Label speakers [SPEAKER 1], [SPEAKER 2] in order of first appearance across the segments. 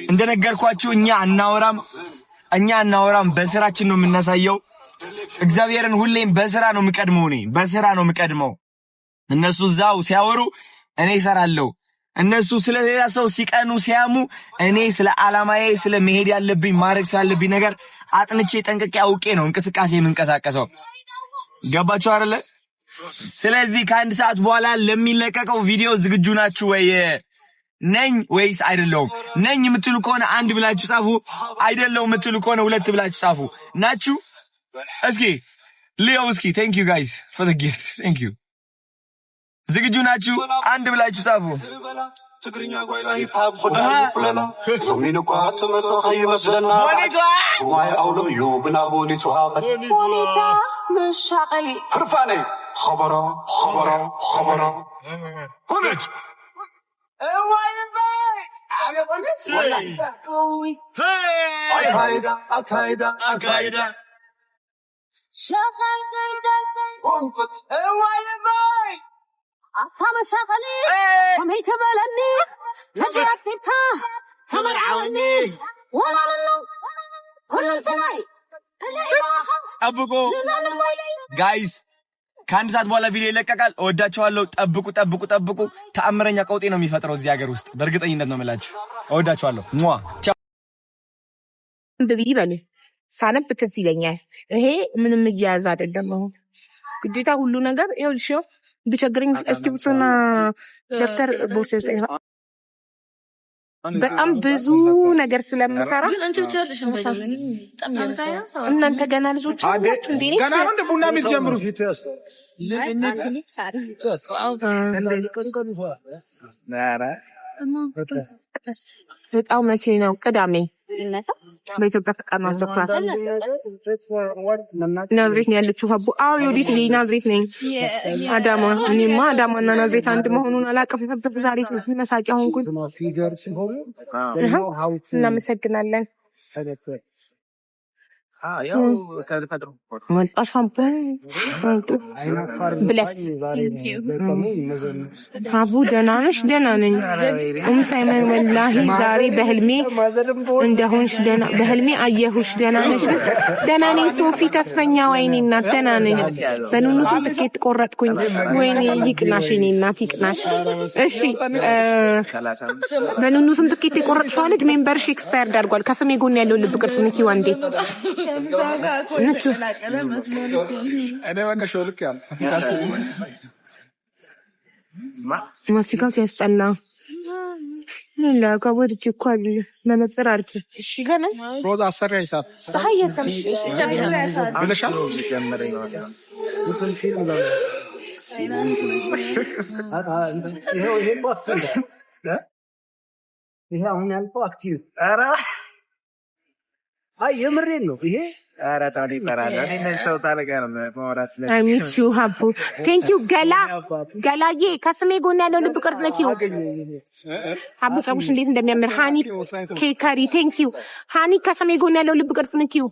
[SPEAKER 1] እንደነገርኳችሁ እኛ አናወራም በስራችን ነው የምናሳየው። እግዚአብሔርን ሁሌም በስራ ነው የምቀድመው። እነሱ እዛው ሲያወሩ እኔ እሰራለሁ። እነሱ ስለሌላ ሰው ሲቀኑ ሲያሙ እኔ ስለ ዓላማዬ ስለ መሄድ ያለብኝ ማድረግ ስላለብኝ ነገር አጥንቼ ጠንቅቄ አውቄ ነው እንቅስቃሴ የምንቀሳቀሰው። ገባችሁ አይደለ? ስለዚህ ከአንድ ሰዓት በኋላ ለሚለቀቀው ቪዲዮ ዝግጁ ናችሁ ወይ? ነኝ ወይስ አይደለም? ነኝ የምትሉ ከሆነ አንድ ብላችሁ ጻፉ። አይደለም የምትሉ ከሆነ ሁለት ብላችሁ ጻፉ። ናችሁ? እስኪ ሊዮ እስኪ thank you guys for the gift. thank you. ዝግጁ ናችሁ? አንድ ብላችሁ ጻፉ። ትግርኛ ጓይላ ሂፕ ሆፕ ሆለና ሶሚን ቋት መጽሐይ መስለና ማይ አውሎ ብና ቦኒቷ መሻቀሊ ፍርፋኔ خبر ሁለት أكايدا شغل قنطت أكام شغلي وميت ملني تزرفك تمر عوني ولا للو كل سماي أبوكو guys ከአንድ ሰዓት በኋላ ቪዲዮ ይለቀቃል። እወዳችኋለሁ። ጠብቁ። ተአምረኛ ቀውጤ ነው የሚፈጥረው እዚህ ሀገር ውስጥ በእርግጠኝነት ነው የምላችሁ። እወዳችኋለሁ። ቻው
[SPEAKER 2] በቪዲዮ ሳነብ ትዝ ይለኛል። ይሄ ምንም እያያዝ አይደለም። አሁን ግዴታ ሁሉ ነገር ይኸውልሽ ቢቸግረኝ እስክሪብቶና ደብተር ቦርሳ ውስጥ በጣም ብዙ ነገር ስለምሰራ እናንተ ገና ልጆች አላችሁ እንዴ? ገና ነው እንደ ቡና የምትጀምሩት? በጣም መቼ ነው? ቅዳሜ በኢትዮጵያ ተቃና ሰፋት ናዝሬት ነው ያለችው። ሀቡ አዎ ዮዲት ነኝ። ናዝሬት ነኝ። አዳማ እኔማ አዳማና ናዝሬት አንድ መሆኑን አላውቅም ነበር። ዛሬ መሳቂያ ሆንኩኝ። እናመሰግናለን። ያው ተፈጥሮ ወጣሻምበል ብለስ አቡ ደህና ነሽ? ደህና ነኝ። ሳይመን ወላሂ ዛሬ በህልሜ እንደሆንሽ በህልሜ አየሁሽ። ደህና ነሽ? ደህና ነኝ ሶፊ ተስፈኛ። ወይኔ እናት ደህና ነኝ። በኑኑ ስም ትኬት ቆረጥኩኝ። ወይኔ ይቅናሽ የኔ እናት ይቅናሽ። እሺ በኑኑ ስም ትኬት የቆረጥሽው ልጅ ሜምበርሽ ኤክስፓየርድ አድርጓል። ከስሜ ጎን ያለው ልብ ቅርጽ ንኪ ዋንዴ ማስቲካው ሲያስጠላ ለካቦት እኮ መነጽር አርኪ እሺ ገና ሮዛ አሰሪ ሂሳብ ሳይየተም ብለሻል። ይሄ አሁን ያልከው አክቲቭ ኧረ አይ የምሬን ነው ይሄ ኧረ ታዲያ ይፈራል። እኔ ነኝ ሰው ታለቀረ ማውራት ላይ አይ ሚስ ዩ ሀቡ ቴንክ ዩ ገላዬ ከስሜ ጎን ያለው ልብ ቅርጽ ነኪው ሀቡ ጸጉሽ እንዴት እንደሚያምር ሃኒ ኬካሪ ቴንክ ዩ ሃኒ ከስሜ ጎን ያለው ልብ ቅርጽ ነኪው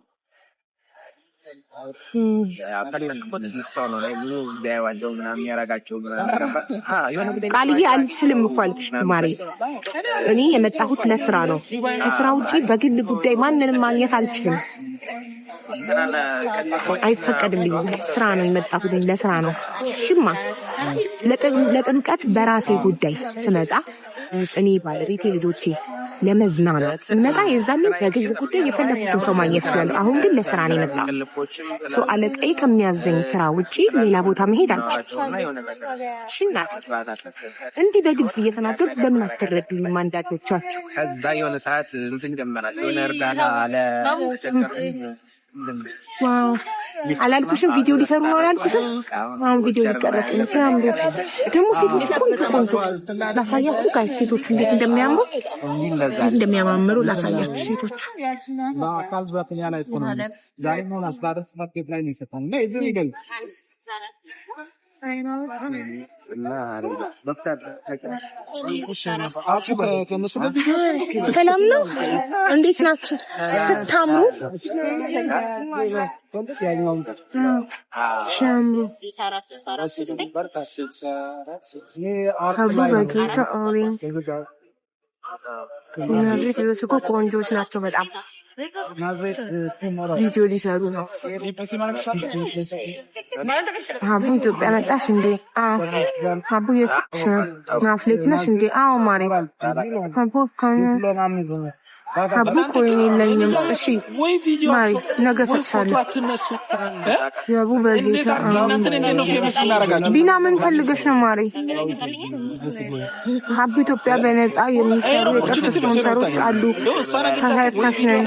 [SPEAKER 2] ቃልዬ አልችልም እኮ አልኩሽ ማሬ። እኔ የመጣሁት ለስራ ነው። ከስራ ውጪ በግል ጉዳይ ማንንም ማግኘት አልችልም። አይፈቀድልኝም። ስራ ነው የመጣሁት ለስራ ነው። ሽማ ለጥምቀት በራሴ ጉዳይ ስመጣ እኔ ባለቤቴ ልጆቼ ለመዝናናት ስንመጣ የዛኔ በግል ጉዳይ የፈለኩትን ሰው ማግኘት ይችላል። አሁን ግን ለስራ ነው የመጣው። ሰው አለቃዬ ከሚያዘኝ ስራ ውጪ ሌላ ቦታ መሄድ አልችልም። ሽና እንዲህ በግልጽ እየተናገርኩ ለምን አትረዱኝም? አንዳንዶቻችሁ ከዛ የሆነ ሰዓት እንትን ጀመራል የሆነ እርዳታ አለ ዋው አላልኩሽም? ቪዲዮ ሊሰሩ ነው አላልኩሽም? አሁን ቪዲዮ ሊቀረጽ ነው። ሲያምሩ ደግሞ ሴቶች ቆንጆ ላሳያችሁ ጋር ሴቶች እንዴት እንደሚያማምሩ ላሳያችሁ። ሴቶች በአካል ዘተኛ ላይ ቆነ ዛሬ ነው አስባደስ ማርኬት ላይ ነው ይሰጣል እና እዚህ ይገል ሰላም ነው። እንዴት ናችሁ? ስታምሩ ሻምሩ እነዚህ ልጆች እኮ ቆንጆች ናቸው በጣም ቪዲዮ ሊሰሩ ነው። ሀቡ ኢትዮጵያ መጣሽ እንዴ? ሀቡ የትሽ ናፍሌት ነሽ እንዴ? አዎ ማሬ ሀቡ ኮይን የለኝም። እሺ ማሪ ነገ ሰጥሻለሁ። ያቡ በጌታ ቢና ምን ፈልገሽ ነው ማሪ? ሀቡ ኢትዮጵያ በነፃ የሚሰሩ የጥርስ ስፖንሰሮች አሉ። ተሰርተሽ ነኝ።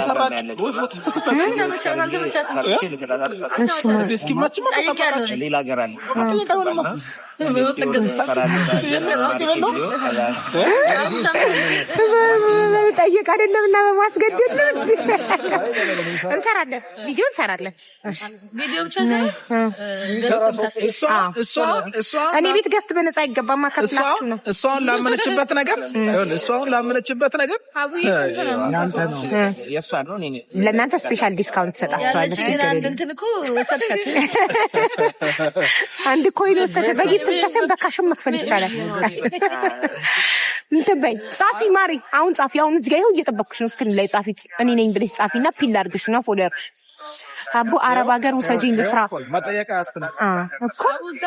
[SPEAKER 2] ጠይቅ አይደለም እና በማስገደድ እንሰራለን፣ ቪዲዮ እንሰራለን። እኔ ቤት ገስት በነፃ አይገባም። ከፍላችሁ ነው።
[SPEAKER 3] እሷን ላመነችበት ነገር
[SPEAKER 2] ለእናንተ ስፔሻል ዲስካውንት ትሰጣችኋለች። አንድ ኮይን ወሰደ በጊፍት ብቻ ሳይሆን በካሽም መክፈል ይቻላል። እንትን በይ ጻፊ ማሪ፣ አሁን ጻፊ። አሁን እዚህ ጋር ይኸው እየጠበኩሽ ነው። እስክሪን ላይ ጻፊ። እኔ ነኝ ብለሽ ጻፊና ፒል አድርግሽና ፎሎ ያርግሽ። ሀቡ አረብ ሀገር ውሰጂኝ ልስራ እኮ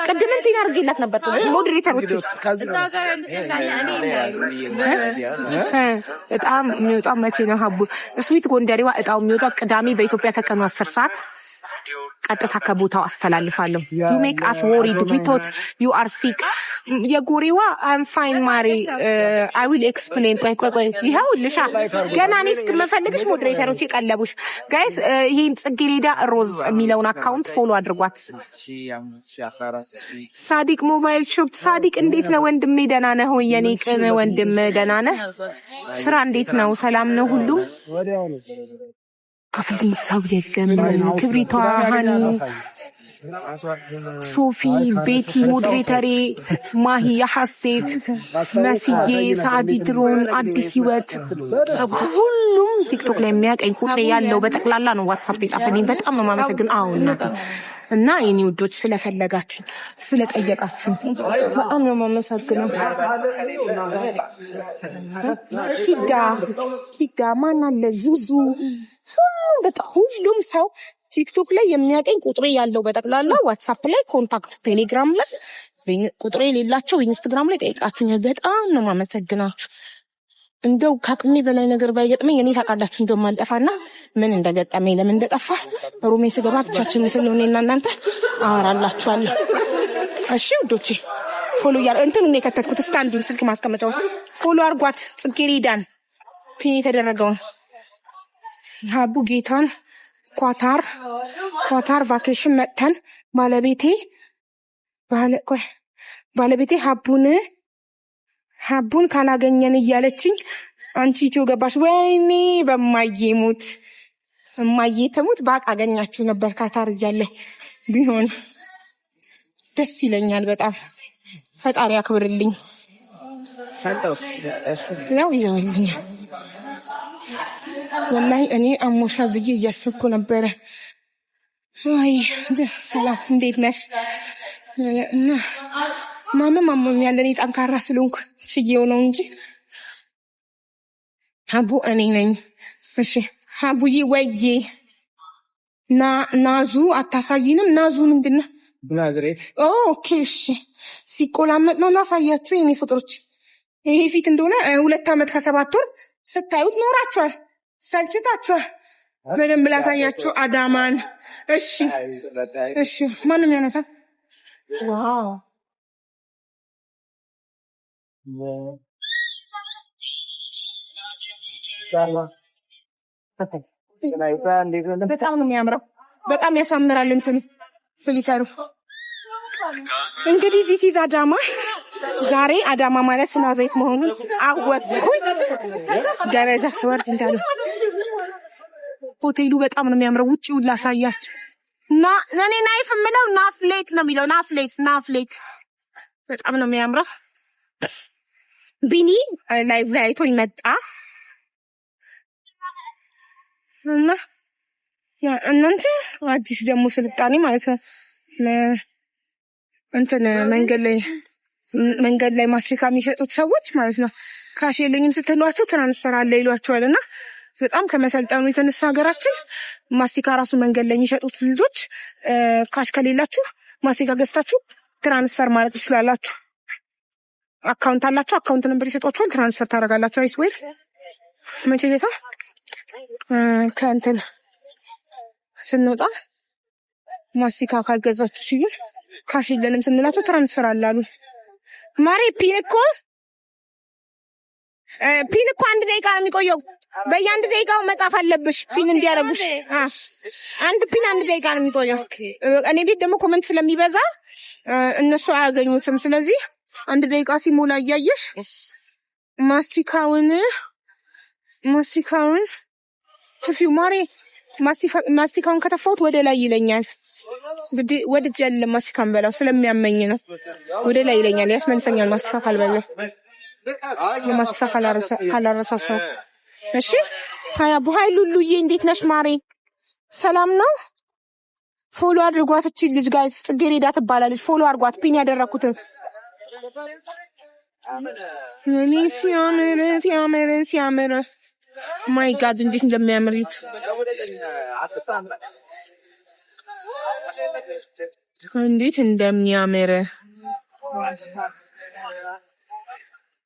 [SPEAKER 2] ቅድምም ፒን አድርጌላት ነበር። ሞዴሬተሮች በጣም የሚወጣው መቼ ነው? ሀቡ ስዊት ጎንደሬዋ እጣው የሚወጣው ቅዳሜ በኢትዮጵያ ከቀኑ 10 ሰዓት ቀጥታ ከቦታው አስተላልፋለሁ። ዩ ሜክ አስ ወሪድ ዊ ቶት ዩ አር ሲክ። የጎሬዋ አም ፋይን ማሪ አይ ዊል ኤክስፕሌን። ቆይ ይኸውልሻ ገና እኔ እስክመፈልግሽ ሞዴሬተሮች የቀለቡሽ ጋይስ። ይሄን ጽጌሬዳ ሮዝ የሚለውን አካውንት ፎሎ አድርጓት። ሳዲቅ ሞባይል ሾፕ። ሳዲቅ እንዴት ነው ወንድሜ? ደህና ነህ ወይ የኔ ቅን ወንድም? ደህና ነህ? ስራ እንዴት ነው? ሰላም ነው ሁሉም? አፍልኝ ሰው የለም። ክብሪቷ፣ ሃኒ፣ ሶፊ፣ ቤቲ፣ ሞዴሬተሬ፣ ማሂ፣ የሐሴት፣ መስዬ፣ ሳዲ፣ ድሮን፣ አዲስ ህይወት ሁሉም ቲክቶክ ላይ የሚያቀኝ ቁጥሬ ያለው በጠቅላላ ነው ዋትስአፕ የጻፈልኝ። በጣም ነው የማመሰግን። አዎ እናቴ እና የኔ ውዶች ስለፈለጋችሁ ስለጠየቃችሁ በጣም ነው የማመሰግነው። ኪዳ ማን አለ? ዙዙ በጣም ሁሉም ሰው ቲክቶክ ላይ የሚያቀኝ ቁጥሬ ያለው በጠቅላላ ዋትስአፕ ላይ ኮንታክት፣ ቴሌግራም ላይ ቁጥሬ የሌላቸው ኢንስታግራም ላይ ጠይቃችሁኛል። በጣም ነው የማመሰግናችሁ። እንደው ከአቅሜ በላይ ነገር ባይገጥመኝ እኔ ታውቃላችሁ እንደማልጠፋና ምን እንደገጠመኝ ለምን እንደጠፋ ሩሜ ስገባ ብቻችንን ስለሆነ እናንተ አወራላችኋለሁ። እሺ ውዶቼ ፎሎ ያር እንትኑን ነው የከተትኩት። ስታንዱን ስልክ ማስቀመጫው ፎሎ አርጓት። ጽጌሬዳን ፒን የተደረገውን ሀቡ ጌታን ኳታር ቫኬሽን መጥተን ባለቤቴ ሀቡን ካላገኘን እያለችኝ አንቺ ኢትዮ ገባሽ። ወይኔ በማየሙት እማየተሙት ባቅ አገኛችሁ ነበር። ካታር እያለሁ ቢሆን ደስ ይለኛል በጣም። ፈጣሪ አክብርልኝ። ያው ይዘውልኝ ወላሂ እኔ አሞሻል ብዬ እያሰብኩ ነበረ። አይ ሰላም እንዴት ነሽ? እና ማመም አሞኛል። እኔ ጠንካራ ስለሆንኩ ችዬው ነው እንጂ ሀቡ እኔ ነኝ። እሺ ሀቡዬ ወይዬ ናዙ አታሳይንም? ናዙ ምንድን ነው? ኦኬ እሺ። ሲቆላመጥ ነው ላሳያችሁ የኔ ፍቅሮች። ይሄ ፊት እንደሆነ 2 ዓመት ከ7 ወር ስታዩት ኖራችኋል፣ ሰልችታችኋል። በደንብ ላሳያችሁ አዳማን። እሺ ማንም ያነሳ? ዋው በጣም ነው የሚያምረው። በጣም ያሳምራል እንትን ፍሊተሩ። እንግዲህ ዚስ ኢዝ አዳማ። ዛሬ አዳማ ማለት ናዝሬት መሆኑን አወቅኩኝ። ደረጃ ስወርድ እንዳለ ሆቴሉ በጣም ነው የሚያምረው። ውጪውን ላሳያችሁ እና እኔ ናይፍ የምለው ናፍሌት ነው የሚለው። ናፍሌት በጣም ነው የሚያምረው። ቢኒ ላይቭ ላይ አይቶኝ መጣ እና እናንተ አዲስ ደግሞ ስልጣኔ ማለት ነው እንትን መንገድ ላይ ማስቲካ የሚሸጡት ሰዎች ማለት ነው ካሽ የለኝም ስትሏቸው ትራንስፈር አለ ይሏቸዋልና በጣም ከመሰልጠኑ የተነሳ ሀገራችን ማስቲካ ራሱ መንገድ ላይ የሚሸጡት ልጆች ካሽ ከሌላችሁ ማስቲካ ገዝታችሁ ትራንስፈር ማለት ትችላላችሁ። አካውንት አላችሁ፣ አካውንት ነምበር ይሰጧችኋል፣ ትራንስፈር ታደርጋላችሁ። አይስ ወይ መቼ ጌታ ከእንትን ስንወጣ ማስቲካ ካልገዛችሁ ሲሉ ካሽ የለንም ስንላቸው ትራንስፈር አላሉ። ማሬ ፒን እኮ 1 ደቂቃ ነው የሚቆየው። በየአንድ ደቂቃው መጻፍ አለብሽ ፒን እንዲያረጉሽ። አንድ ፒን 1 ደቂቃ ነው የሚቆየው። እኔ ቤት ደግሞ ኮመንት ስለሚበዛ እነሱ አያገኙትም። ስለዚህ 1 ደቂቃ ሲሞላ እያየሽ ማስቲካውን ትፊው ማሬ። ማስቲካውን ከተፋሁት ወደ ላይ ይለኛል። እንግዲህ ወድጄ አይደለም ማስቲካን በላው ስለሚያመኝ ነው። ወደ ላይ ይለኛል፣ ያስመልሰኛል ማስቲካ ካልበላው፣ የማስቲካ ካላረሳሳው። እሺ ሀያ ቡሃይ ሉሉዬ እንዴት ነሽ ማሬ? ሰላም ነው? ፎሎ አድርጓት እቺ ልጅ ጋይስ፣ ጽጌሬዳ ትባላለች። ፎሎ አድርጓት ፒን ያደረኩት። ሲያምር ማይ ጋድ እንዴት እንደሚያምሩት እንዴት እንደሚያምር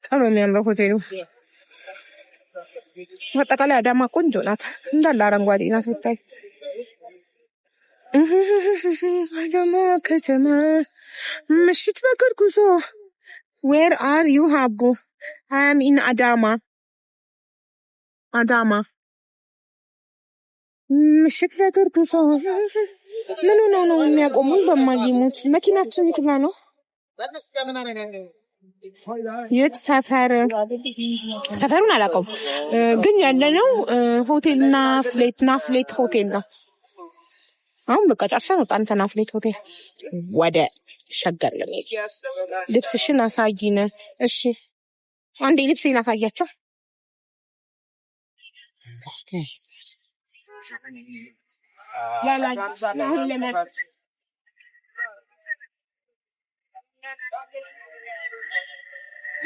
[SPEAKER 2] በጣም የሚያምረው ሆቴሉ። በአጠቃላይ አዳማ ቆንጆ ናት፣ እንዳለ አረንጓዴ ናት ብታይ። አዳማ ከተማ ምሽት በእግር ጉዞ። ዌር አር ዩ ሀቡ? አይ አም ኢን አዳማ ምሽት በእግር ጉዞ። ምን ነው የሚያቆሙን? በማሊሙት መኪናችን ይክላ ነው። የት ሰፈሩን አላውቀውም፣ ግን ያለነው ሆቴልና ፍሌት ሆቴል ነው። አሁን በቃ ጨርሰን ወጣን። ፍሌት ሆቴል ወደ ሸገር ለኔ። ልብስሽን አሳይነ። እሺ አንዴ ልብሴን አሳያቸው።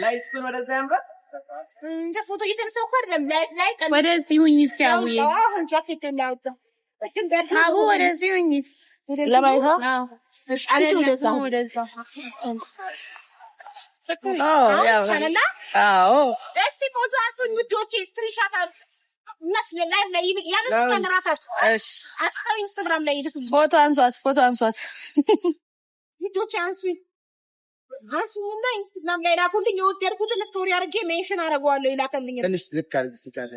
[SPEAKER 1] ላይክ ግን ወደዛ ያምራ
[SPEAKER 2] እንደ ፎቶ እየተነሳሁ እኮ አይደለም። ላይክ
[SPEAKER 3] ወደዚህ ሁኚ እስኪ አውዬ።
[SPEAKER 2] አሁን ጃኬት ላውጣ
[SPEAKER 3] አቡ ወደዚህ ሁኚ
[SPEAKER 2] ለማይታ።
[SPEAKER 3] እሺ ወደዛ ያው
[SPEAKER 2] እስቲ ፎቶ አንሱኝ ውዶቼ፣ ስክሪንሾት መስለ ላይቭ ላይ ያነሱታል ራሳቸው።
[SPEAKER 3] እሺ
[SPEAKER 2] አስታው ኢንስታግራም ላይ ይልኩ።
[SPEAKER 3] ፎቶ አንሷት
[SPEAKER 2] ውዶቼ አንሱኝ እና ኢንስታግራም ላይ ላኩልኝ። የወደድኩትን ስቶሪ አድርጌ ሜንሽን አደርገዋለሁ። ይላከልኝ
[SPEAKER 1] ትንሽ ዝቅ አድርጊ ካለ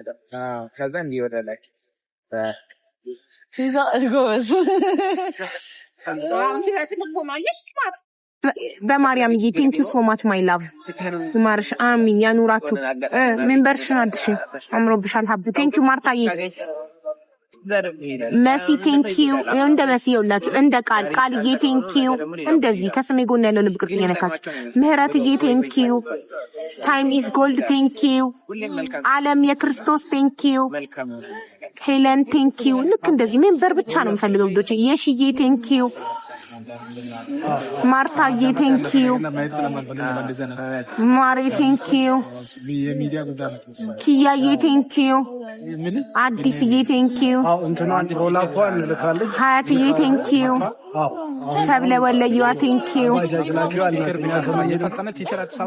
[SPEAKER 1] ከዛ እንዲህ ወደ ላይ
[SPEAKER 3] ሲዛ እርጎስ
[SPEAKER 2] በማርያምዬ ቴንክ ዩ ሶ ማች ማይ ላቭ ማርሽ አሚን ያኑራችሁ። ሜምበርሽን አድርሽ አምሮብሻል። ሀቡ ቴንክ ዩ ማርታዬ። መሲ ቴንክ ዩ። እንደ መሲ ይውላችሁ እንደ ቃልዬ ቴንክ ዩ። እንደዚህ ከስሜ ጎን ያለው ልብ ቅርጽ እየነካችሁ ምህረትዬ ቴንክ ዩ። ታይም ኢዝ ጎልድ ቴንክ ዩ። ዓለም የክርስቶስ ቴንክ ዩ። ሄለን ቴንክ ዩ። ልክ እንደዚህ ሜምበር ብቻ ነው የምፈልገው ልጆች። የሽዬ ቴንክ ዩ። ማርታዬ ቴንክ ዩ። ማሬ ቴንክ ዩ። ኪያዬ ቴንክ ዩ። አዲስዬ ቴንክ ዩ። ሀያትዬ ቴንክ ዩ። ሰብለ ወለየዋ ቴንክ ዩ።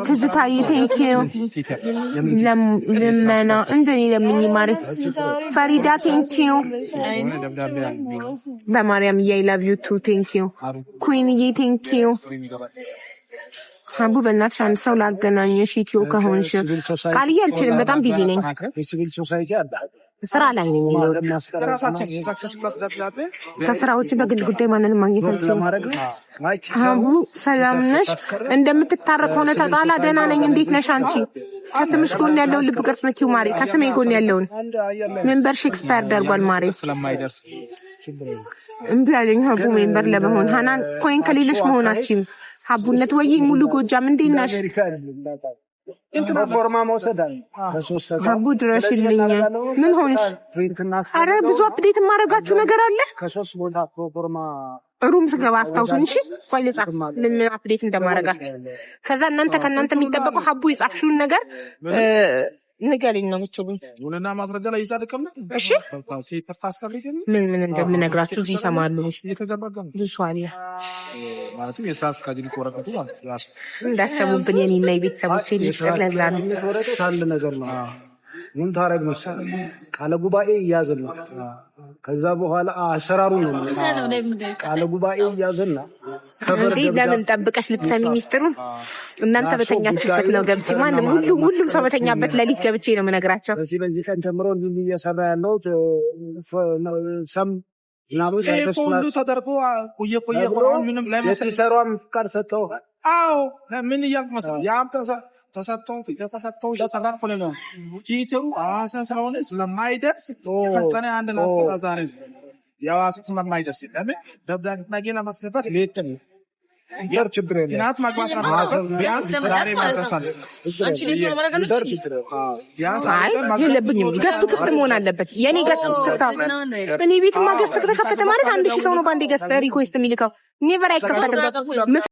[SPEAKER 2] ትዝታዬ ቴንክ ዩ። ልመና እንደኔ ለምኝ ማሪ። ፈሪዳ ቴንክ ዩ። በማርያም አይ ላቭ ዩ ቱ ቴንክ ዩ። ኩዊንዬ ቴንክ ዩ። ሀቡ በእናትሽ አንድ ሰው ላገናኘሽ ኢትዮ ከሆንሽ። ቃልዬ አልችልም፣ በጣም ቢዚ ነኝ፣ ስራ ላይ ነኝ። ከስራዎች በግል ጉዳይ ማንንም ማግኘት አልችልም። ሀቡ ሰላም ነሽ? እንደምትታረቅ ሆነ ተጣላ። ደህና ነኝ። እንዴት ነሽ አንቺ? ከስምሽ ጎን ያለውን ልብ ቅርጽ ነኪው ማሬ። ከስሜ ጎን ያለውን ሜምበርሽ ኤክስፓየር አድርጓል ማሬ። እምቢ አለኝ ሀቡ ሜምበር ለመሆን። ሀናን ኮይን ከሌለሽ መሆናችን ሀቡነት ወይ ሙሉ ጎጃም እንዴት ነሽ?
[SPEAKER 4] ፎርማ መውሰድ አለ
[SPEAKER 2] ሀቡ ድረሽልኝ ምን ሆንሽ አረ ብዙ አፕዴት ማረጋችሁ ነገር አለ
[SPEAKER 4] ከ3 ቦታ ፎርማ
[SPEAKER 2] ሩም ስገባ አስታውሱኝ እሺ ቆይ ልጻፍ ምን አፕዴት እንደማረጋችሁ ከዛ ከእናንተ የሚጠበቀው ሀቡ የጻፍሽውን ነገር ንገሪኝ ነው የምትሉኝ
[SPEAKER 5] ወለና ማስረጃ ላይ ይሳደከም
[SPEAKER 2] እሺ ምን እንደምነግራችሁ ይሰማሉ ብዙ አለ
[SPEAKER 5] ማለትም የስራ አስካጅ ሊቆረጡ ማለት
[SPEAKER 2] እንዳሰቡብን የኔና የቤተሰቦቼ ልጅ ለዛ ነው
[SPEAKER 4] ሳል ነገር ነው ምን ታረግ መሰለህ ቃለ ጉባኤ ይያዝና ከዛ በኋላ አሰራሩ ነው ቃለ ጉባኤ ይያዝና
[SPEAKER 2] እንዴ ለምን ጠብቀሽ ልትሰሚ ሚስጥሩን እናንተ በተኛችበት ነው ገብቼ ማንም ሁሉም ሰው በተኛበት ለሊት ገብቼ ነው የምነግራቸው
[SPEAKER 4] በዚህ ቀን ጀምሮ እንዲህ እየሰራ ያለው ሰም ናብስ
[SPEAKER 5] ሁሉ ተደርጎ ቆየ ቁርአን ምንም ላይ መሰለኝ
[SPEAKER 4] ተሯም ፍቃድ ሰጠው
[SPEAKER 5] አዎ ምን እያልኩ መሰለኝ ያም ተሰጥተው ለሰራን ፈለለ ቲቸሩ አሳሳውን ስለማይደርስ ፈተና አንድ ለአስተዛዛሪ ያው ስለማይደርስ ለምን ደብዳቤ ማግኘት ማስገባት ለየተም ይር ችግር የለም እናት ማግባት ነው ቢያንስ ዛሬ ማድረሳል
[SPEAKER 3] አንቺ ልጅ ነው ማለት ነው
[SPEAKER 2] አይ የለብኝም ገስቱ ክፍት መሆን አለበት የኔ ገስቱ ክፍት እኔ ቤትማ ገስቱ ከተከፈተ ማለት 1000 ሰው ነው ባንዴ ገስት ሪኩዌስት የሚልከው ኔቨር አይከፈትም